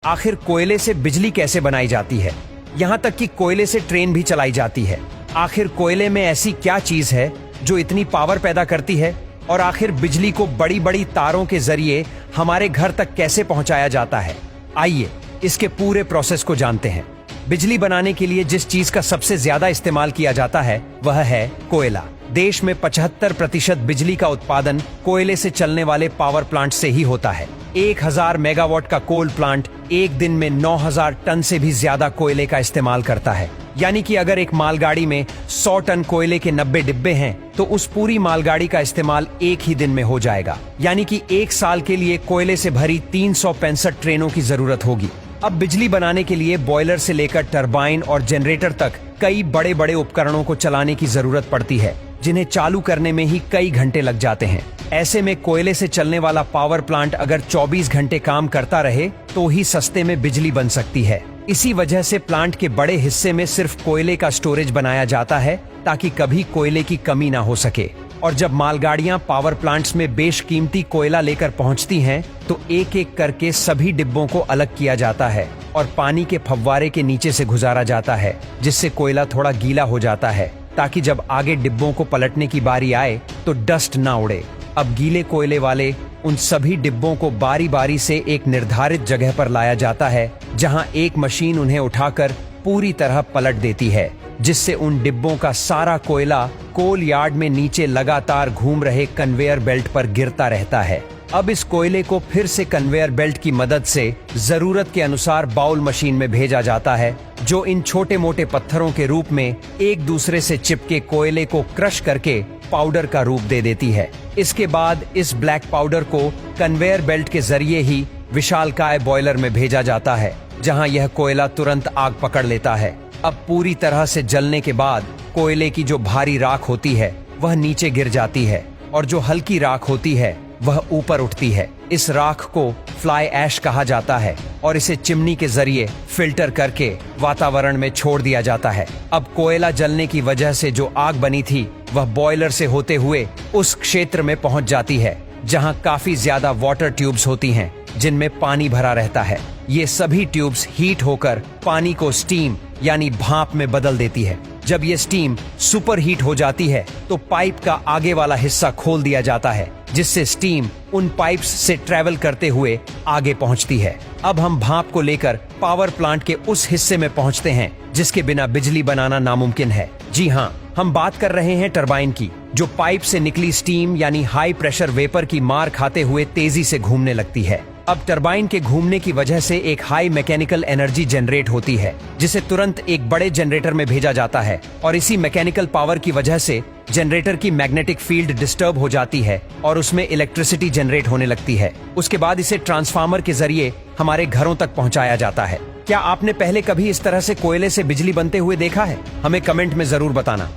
आखिर कोयले से बिजली कैसे बनाई जाती है? यहाँ तक कि कोयले से ट्रेन भी चलाई जाती है। आखिर कोयले में ऐसी क्या चीज है जो इतनी पावर पैदा करती है? और आखिर बिजली को बड़ी बड़ी तारों के जरिए हमारे घर तक कैसे पहुंचाया जाता है? आइए इसके पूरे प्रोसेस को जानते हैं। बिजली बनाने के लिए जिस चीज का सबसे ज्यादा इस्तेमाल किया जाता है वह है कोयला। देश में 75% बिजली का उत्पादन कोयले से चलने वाले पावर प्लांट से ही होता है। 1000 मेगावाट का कोल प्लांट एक दिन में 9000 टन से भी ज्यादा कोयले का इस्तेमाल करता है। यानी कि अगर एक मालगाड़ी में 100 टन कोयले के 90 डिब्बे हैं तो उस पूरी मालगाड़ी का इस्तेमाल एक ही दिन में हो जाएगा। यानी कि एक साल के लिए कोयले से भरी 365 ट्रेनों की जरूरत होगी। अब बिजली बनाने के लिए बॉयलर से लेकर टरबाइन और जनरेटर तक कई बड़े बड़े उपकरणों को चलाने की जरूरत पड़ती है, जिन्हें चालू करने में ही कई घंटे लग जाते हैं। ऐसे में कोयले से चलने वाला पावर प्लांट अगर 24 घंटे काम करता रहे तो ही सस्ते में बिजली बन सकती है। इसी वजह से प्लांट के बड़े हिस्से में सिर्फ कोयले का स्टोरेज बनाया जाता है ताकि कभी कोयले की कमी ना हो सके। और जब मालगाड़ियां पावर प्लांट्स में बेशकीमती कोयला लेकर पहुंचती हैं तो एक एक करके सभी डिब्बों को अलग किया जाता है और पानी के फव्वारे के नीचे से गुजारा जाता है, जिससे कोयला थोड़ा गीला हो जाता है ताकि जब आगे डिब्बों को पलटने की बारी आए तो डस्ट ना उड़े। अब गीले कोयले वाले उन सभी डिब्बों को बारी बारी से एक निर्धारित जगह पर लाया जाता है, जहां एक मशीन उन्हें उठाकर पूरी तरह पलट देती है, जिससे उन डिब्बों का सारा कोयला कोल यार्ड में नीचे लगातार घूम रहे कन्वेयर बेल्ट पर गिरता रहता है। अब इस कोयले को फिर से कन्वेयर बेल्ट की मदद से जरूरत के अनुसार बाउल मशीन में भेजा जाता है, जो इन छोटे मोटे पत्थरों के रूप में एक दूसरे से चिपके कोयले को क्रश करके पाउडर का रूप दे देती है। इसके बाद इस ब्लैक पाउडर को कन्वेयर बेल्ट के जरिए ही विशालकाय बॉयलर में भेजा जाता है, जहां यह कोयला तुरंत आग पकड़ लेता है। अब पूरी तरह से जलने के बाद कोयले की जो भारी राख होती है वह नीचे गिर जाती है और जो हल्की राख होती है वह ऊपर उठती है। इस राख को फ्लाई ऐश कहा जाता है और इसे चिमनी के जरिए फिल्टर करके वातावरण में छोड़ दिया जाता है। अब कोयला जलने की वजह से जो आग बनी थी वह बॉयलर से होते हुए उस क्षेत्र में पहुंच जाती है जहां काफी ज्यादा वाटर ट्यूब्स होती हैं, जिनमें पानी भरा रहता है। ये सभी ट्यूब्स हीट होकर पानी को स्टीम यानी भाप में बदल देती है। जब ये स्टीम सुपर हीट हो जाती है तो पाइप का आगे वाला हिस्सा खोल दिया जाता है, जिससे स्टीम उन पाइप्स से ट्रेवल करते हुए आगे पहुंचती है। अब हम भाप को लेकर पावर प्लांट के उस हिस्से में पहुंचते हैं जिसके बिना बिजली बनाना नामुमकिन है। जी हाँ, हम बात कर रहे हैं टरबाइन की, जो पाइप से निकली स्टीम यानी हाई प्रेशर वेपर की मार खाते हुए तेजी से घूमने लगती है। अब टरबाइन के घूमने की वजह से एक हाई मैकेनिकल एनर्जी जनरेट होती है, जिसे तुरंत एक बड़े जनरेटर में भेजा जाता है और इसी मैकेनिकल पावर की वजह से जनरेटर की मैग्नेटिक फील्ड डिस्टर्ब हो जाती है और उसमें इलेक्ट्रिसिटी जनरेट होने लगती है। उसके बाद इसे ट्रांसफार्मर के जरिए हमारे घरों तक पहुंचाया जाता है। क्या आपने पहले कभी इस तरह से कोयले से बिजली बनते हुए देखा है? हमें कमेंट में जरूर बताना।